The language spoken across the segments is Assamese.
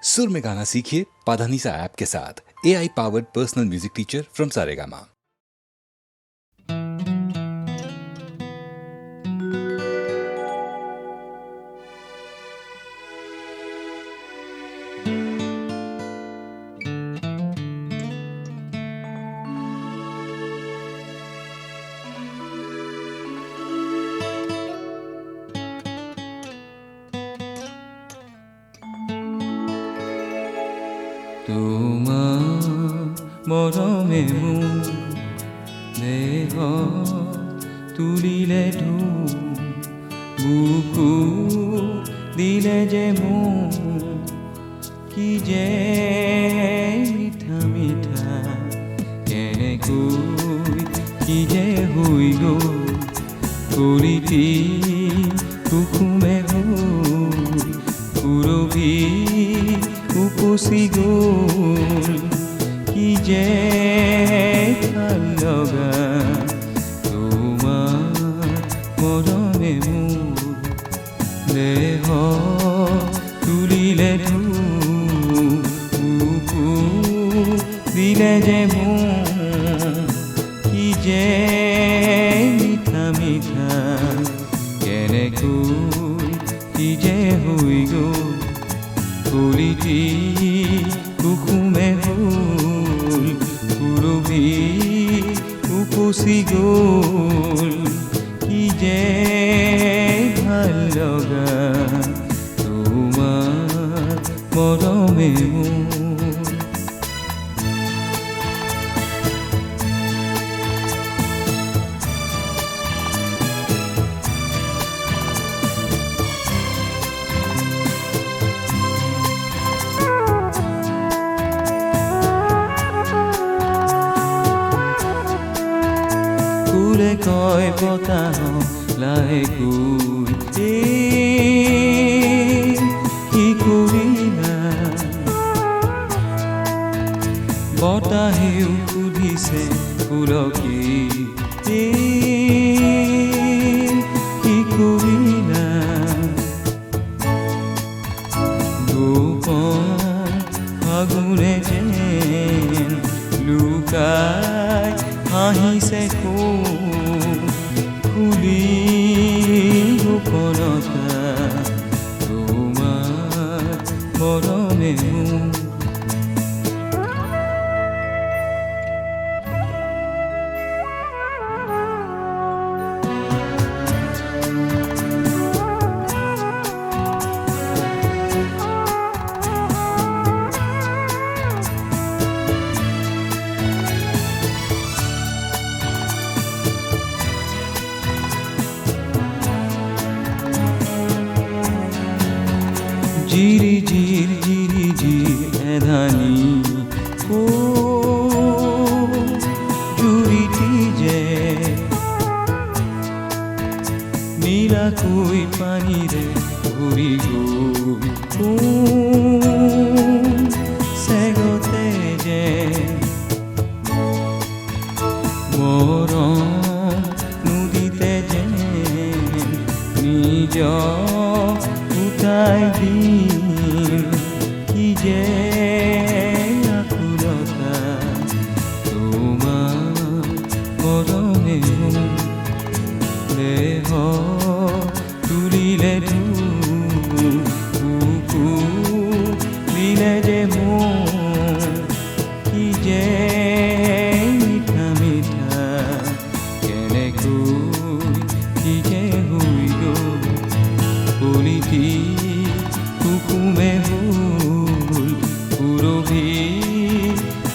सुर में गाना सीखिए पाधानीसा ऐप के साथ। AI powered personal music teacher from Saregama. তোমার মৰমে মোৰ দেহ তুলিলে বুকু দিলে যে মোৰ কি যে মিঠা মিঠা কেনেকৈ কি যে হৈ গ'ল কলিটি কুসুমে হৈ সুৰভি উপচি গ'ল কি যে ভাল লগা তোমাৰ মৰমে মোৰ দেহ তুলিলে বুকু দিলে যে মোৰ কি যে মিঠা মিঠা কেনেকৈ কি যে হৈ গ'ল কলিটি কুসুমে হ'ল সুৰভি উপচি গ'ল কি যে ভাল লগা তোমাৰ মৰমে মোৰ ফুলে কয় বতাহ লাহেকৈ কি কৰিলা বতাহেও সুধিছে ফুলকি কি কৰিলা গোপন ফাগুনে যেন লুকাই হাঁহিছে খুলি গোপনতা তোমাৰ মৰমে মোৰ জিৰি এধানি জুৰিটি যে নীলাকৈ পানীৰে ভৰি গ'ল চেগতে যে মৰম নদীতে যে নিজ উঠাই দিম কি যে আকুলতা তোমাৰ মৰমে মোৰ দেহ তুলিলে বুকু দিলে যে মোৰ কি যে মিঠা মিঠা কেনেকৈ কি যে হৈ গ'ল কলিটি কুসুমে হ'ল সুৰভি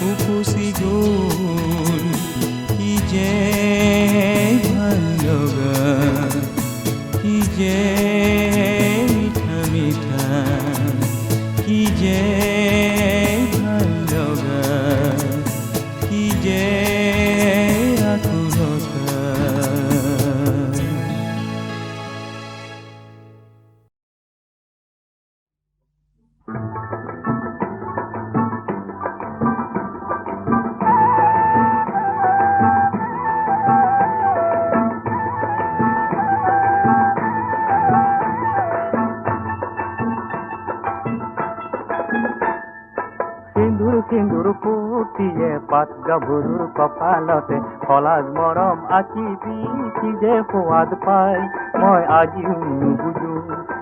উপচি গ'ল কি যে ভাল লগা কি যে মিঠা মিঠা কি যে ভাল লগা কি যে আকুলতা সিন্দুৰ ফুটিয়ে পাত গাভৰুৰ কপালতে সলাজ মৰম আঁকিবি কি যে সোৱাদ পাই মই আজিও নুবুজো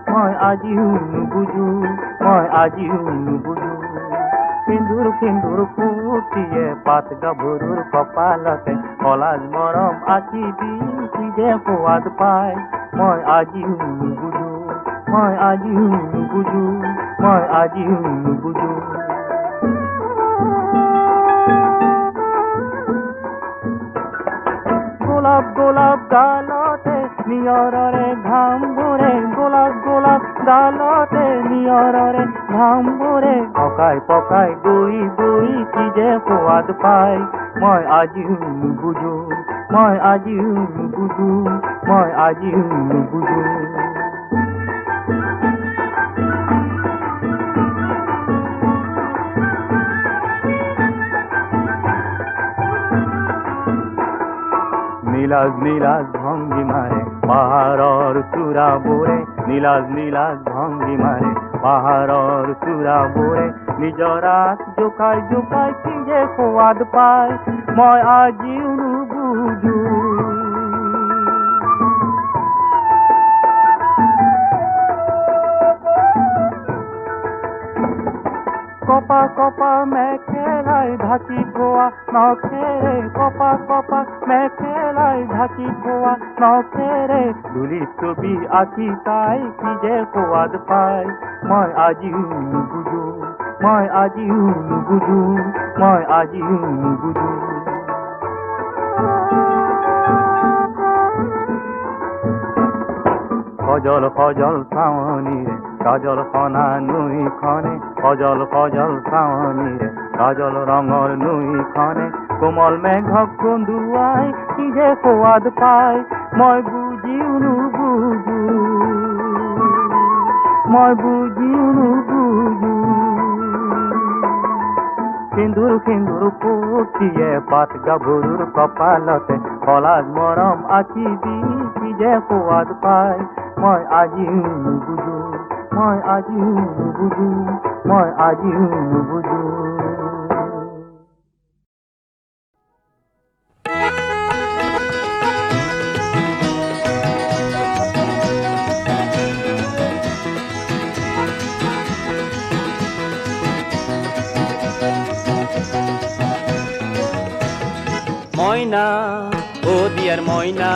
মই আজিও নুবুজো মই আজিও নুবুজো সিন্দুৰ ফুটিয়ে পাত গাভৰুৰ কপালতে সলাজ মৰম আঁকিবি কি যে সোৱাদ পাই মই আজিও নুবুজো মই আজিও নুবুজো মই আজিও নুবুজো গোলাপ গোলাপ গালতে নিয়ৰৰে ঘাম বোৰে গোলাপ গোলাপ গালতে নিয়ৰৰে ঘাম বোৰে পকাই পকাই গৈ গৈ কি যে সোৱাদ পাই মই আজিও নুবুজো মই আজিও নুবুজো মই আজিও নুবুজো নীলাজ নীলাজ ভংগী মাৰে পাহাৰৰ চূড়াবোৰে নীলাজ নীলাজ ভংগী মাৰে পাহাৰৰ চূড়াবোৰে নিজৰাত জোকাই জোকাই কি যে সোৱাদ পাই মই আজিও নুবুজো কপা কপা মেখেলাই ঢাকি থোৱা নখেৰে কপা কপা মেখেলাই ঢাকি থোৱা নখেৰে ধূলিত ছবি আঁকি তাই কি যে সোৱাদ পাই মই আজিও নুবুজো মই আজিও নুবুজো মই আজিও নুবুজো সজল সজল চাৱনীৰে কাজল সনা নৈখনে সজল সজল চাৱনীৰে কাজল ৰঙৰ নৈখনে কোমল মেঘক কন্দুৱাই কি যে সোৱাদ পাই মই বুজিও নুবুজো মই বুজিও নুবুজো সিন্দুৰ ফুটিয়ে পাত গাভৰুৰ কপালতে সলাজ মৰম আঁকিবি কি যে সোৱাদ পাই মই আজিও নুবুজো মই আজিও নুবুজো মই আজিও নুবুজো মইনা ও দিয়ার মইনা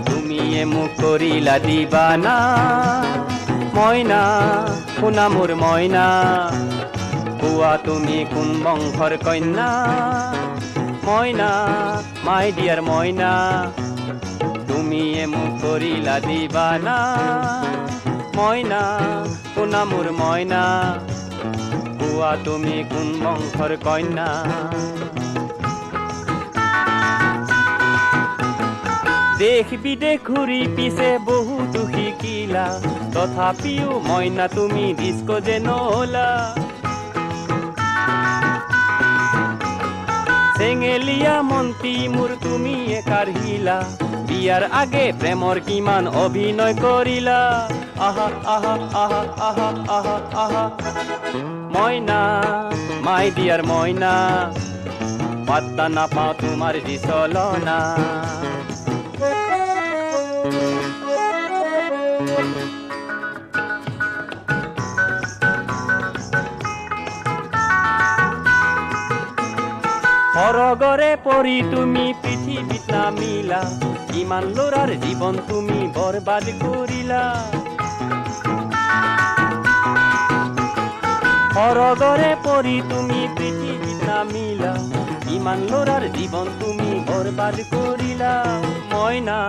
তুমিয়ে মোক করিলা দিবানা মইনা শুনা মোর মইনা পুয়া তুমি কোন বংশর কন্যা মইনা মাই দিয়ার মইনা তুমিয়ে মোক করিলা দিবানা মইনা শুনা মোর মইনা পুয়া তুমি কোন বংশর কন্যা দেশ বিদেশ ঘূৰি পিছে বহুতো শিকিলা তথাপিও মইনা তুমি ডিস্কো যে নহলা চেঙেলীয়া মন্ত্ৰী মোৰ তুমি কাঢ়িলা বিয়াৰ আগে প্ৰেমৰ কিমান অভিনয় কৰিলা আহা আহা আহা আহা আহা আহা মইনা মাই ডিয়াৰ মইনা পাত্তা নাপাওঁ তোমাৰ যি চলনা সৰগৰে পৰি তুমি পৃথিৱীত নামিলা ইমান ল'ৰাৰ জীৱন তুমি বৰবাদ কৰিলা সৰগৰে পৰি তুমি পৃথিৱীত নামিলা ইমান ল'ৰাৰ জীৱন তুমি বৰবাদ কৰিলা মইনা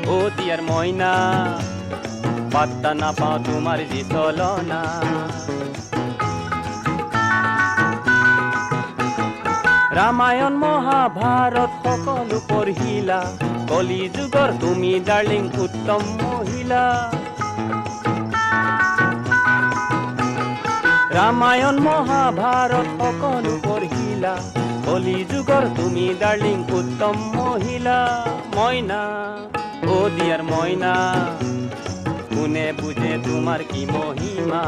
ও দিয়াৰ মইনা পাত্তা নাপাওঁ তোমাৰ যি চলনা ৰামায়ণ মহাভাৰত সকলো পঢ়িলা কলি যুগৰ তুমি ডাৰ্লিং উত্তম মহিলা ৰামায়ণ মহাভাৰত সকলো পঢ়িলা কলি যুগৰ তুমি ডাৰ্লিং উত্তম মহিলা মইনা ও দিয়াৰ মইনা কোনে বুঝে তোমাৰ কি মহিমা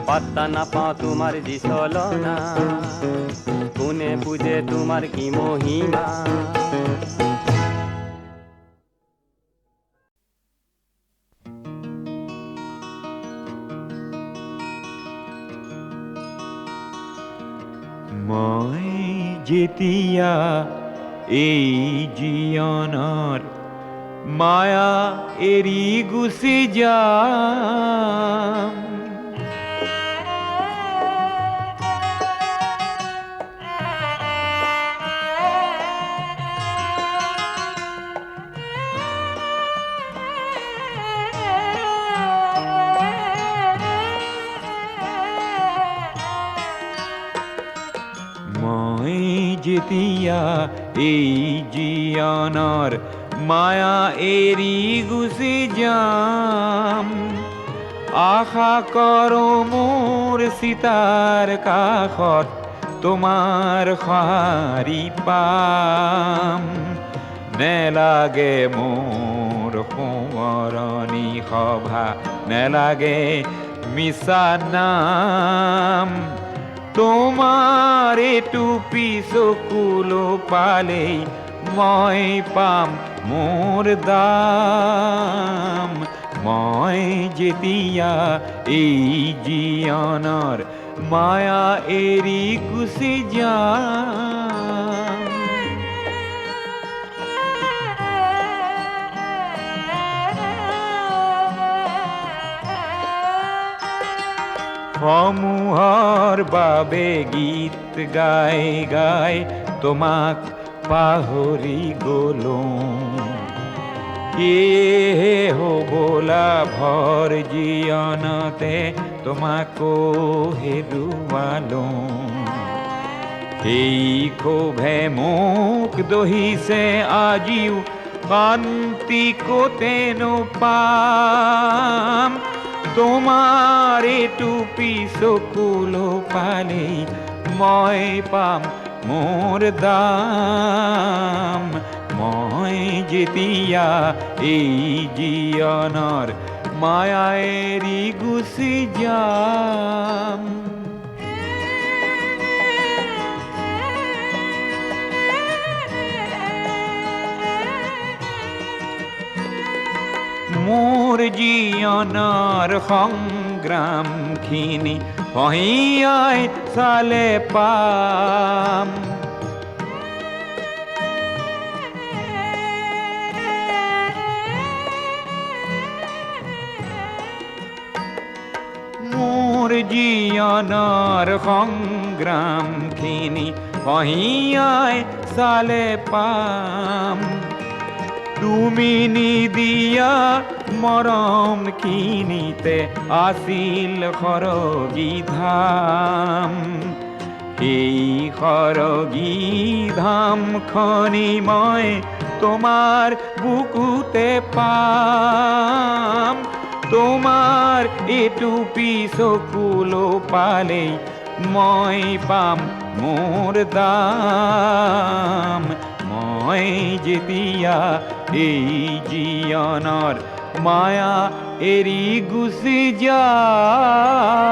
পাত্তা নাপাওঁ তোমাৰ যি চলনা কোনে বুজে তোমাৰ কি মহিমা মই যেতিয়া এই জীৱনৰ মায়া এৰি গুচি যাম মই যেতিয়া এই জীৱনৰ মায়া এৰি গুচি যাম আশা কৰো মোৰ চিতাৰ কাষত তোমাৰ সঁহাৰি পাম নেলাগে মোৰ সোঁৱৰণি সভা নেলাগে মিছা নাম তোমাৰ এইটো পিছকুলো পালেই মই পাম মোৰ দাম মই যেতিয়া এই জীৱনৰ মায়া এৰি গুচি যাম সমূহৰ বাবে গীত গাই গাই তোমাক পাহৰি গলো সেয়েহে হ'বলা ভৰ জীৱনতে তোমাকো হেৰুৱালো সেই ক্ষোভে মোক দহিছে আজিও শান্তি ক'তেনো পাম তোমাৰ এইটো পিছকুলো পালেই মই পাম মোৰ দাম মই যেতিয়া এই জীৱনৰ মায়া এৰি গুচি যাম মোৰ জীৱনৰ সংগ্ৰামখিনি পহিয়াই চালে পাম মোৰ জীৱনৰ সংগ্ৰামখিনি পহিয়াই চালে পাম তুমি নিদিয়া মৰম কিনিতে আছিল সৰগী ধাম সেই সৰগী ধামখনি মই তোমাৰ বুকুতে পাম তোমাৰ এইটো পিছকুলো পালেই মই পাম মোৰ দাম মই যেতিয়া এই জীৱনৰ মায়া এৰি গুচি যাম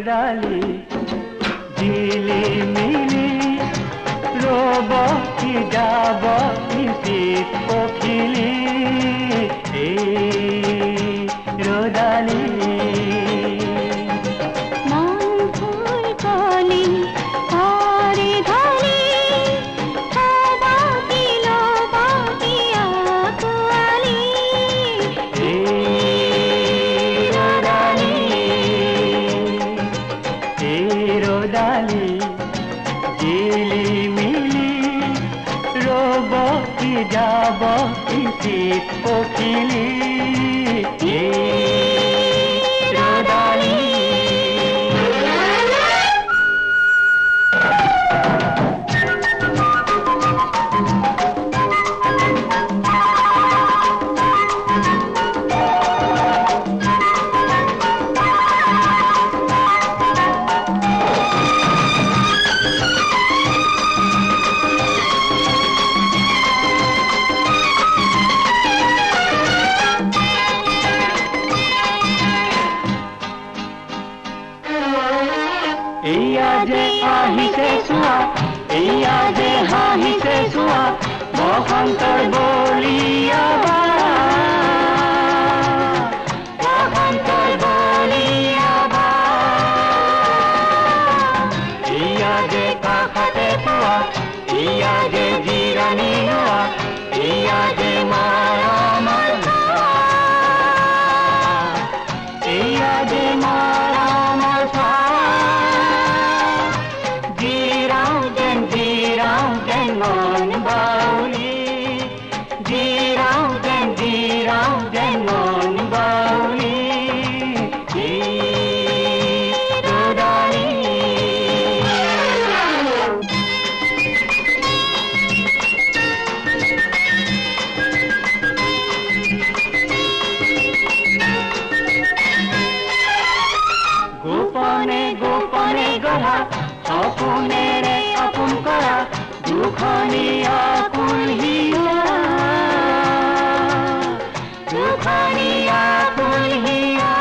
ডালি ঝিলি মিলি রব কি যাব নিশীত পখিলি রোদালি যাব ইচিত পখিলি রোদালি এইয়া যে আহিছে চোৱা, এইয়া যে হাঁহিছে চোৱা, বসন্তৰ বলিয়া বাৰ, বসন্তৰ বলিয়া বাৰ। এইয়া যে কাষতে পোৱা, এইয়া যে জিৰণি লোৱা, এইয়া যে মৰমৰ ছাঁ, এইয়া যে মৰমৰ ছাঁ। জিৰাও যেন মন বাউলি, জিৰাও যেন মন বাউলি। ৰদালি গোপনে গোপনে গঢ়া, সপোনেৰে আপোন কৰা, দুখনীয়া কুলহিয়া, দুখনীয়া কুলহিয়া।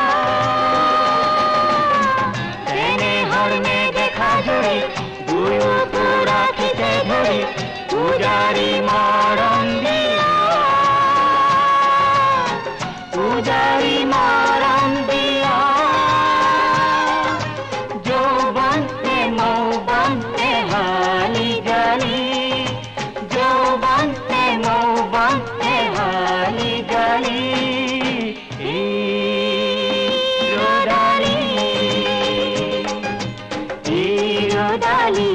তেনেহৰণে দেখা জৰি, দুয়ো পুৰাখিতে ধৰি, পূজাৰী মৰম দিয়া, পূজাৰী মৰম দিয়া। যৌৱনে মৌৱনে হালি জালি, যৌৱনে মৌৱনে হালি জালি। ৰদালি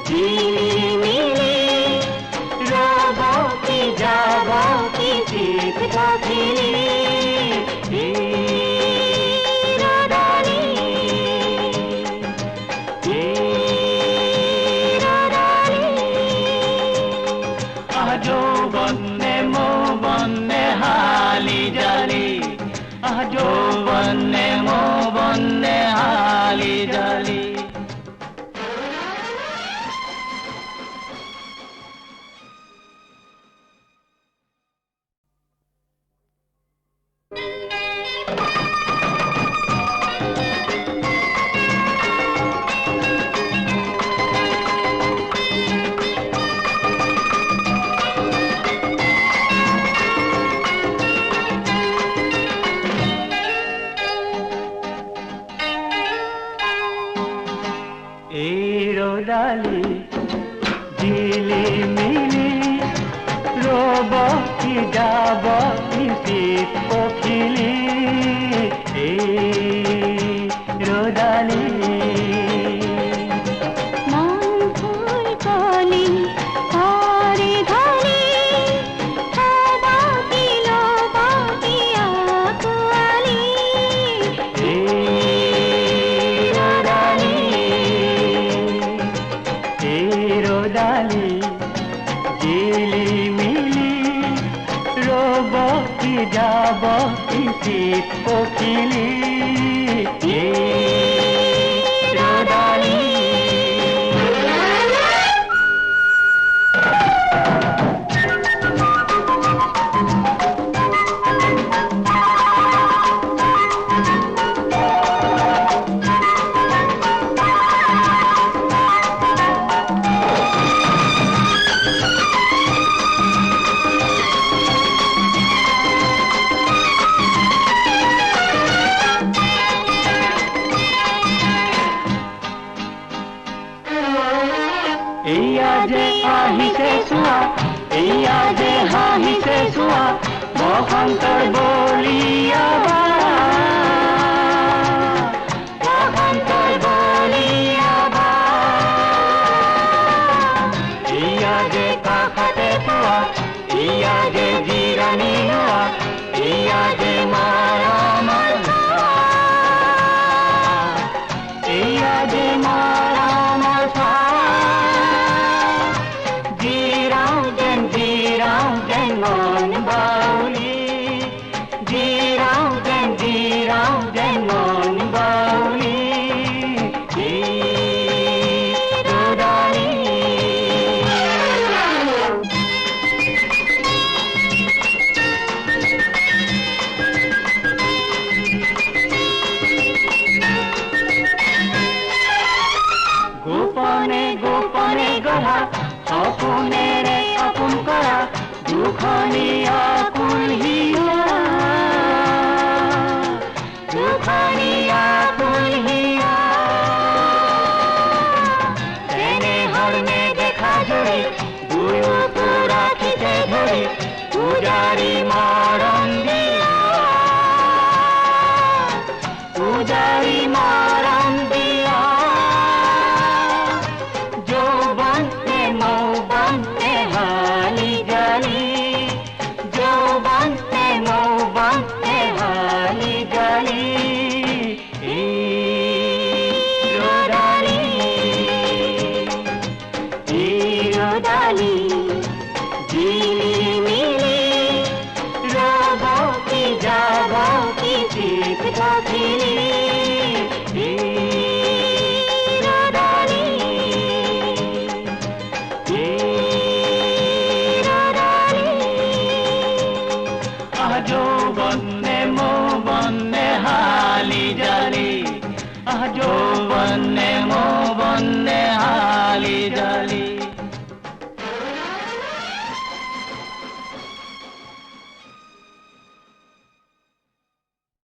ঝিলিমিলি, ৰব কি যাব কি চিত কাঠিলি। ৰদালি যৌৱনে মৌৱনে হালি জালি, যৌৱনে মৌৱনে হালি জালি। রদালি ঝিলিমিলি, রব কি যাব নিশীত পখিলি। রদালি মন ফুল কলি করে ধরি, বাকি আকুয়ালি। রদালি ঝিলিমিলি, রব কি যাব শীত পখিলি। রদালি এইয়া যে আহিছে চোৱা, এইয়া যে হাঁহিছে চোৱা, বসন্তৰ বলিয়া বাৰ, বসন্তৰ বলিয়া বাৰ। এইয়া যে কাষতে পোৱা, এইয়া যে জিৰণি লোৱা, এইয়া যে মৰমৰ ছাঁ, এইয়া যে মৰমৰ ছাঁ। জিৰাও যেন মন বাউলি, জিৰাও যেন মন বাউলি। ৰদালি বাধা সপোনেৰে আপোন কৰা দুখনীয়া কুলহিয়া দুখনীয়া কুলহিয়া তেনেধৰণে দেখা জৰি দুয়ো পুৰা খিতে ধৰি পূজাৰী মৰণ দিয়া পূজাৰী মৰণ দিয়া যৌৱনে মৌৱনে হালি জালি যৌৱনে মৌৱনে হালি জালি ৰদালি জিলি মিলি ৰব কি যাব কি চিত থাকিলি ৰদালি ৰদালি যৌৱনে মৌৱনে হালি জালি যৌৱনে মৌৱনে হালি জালি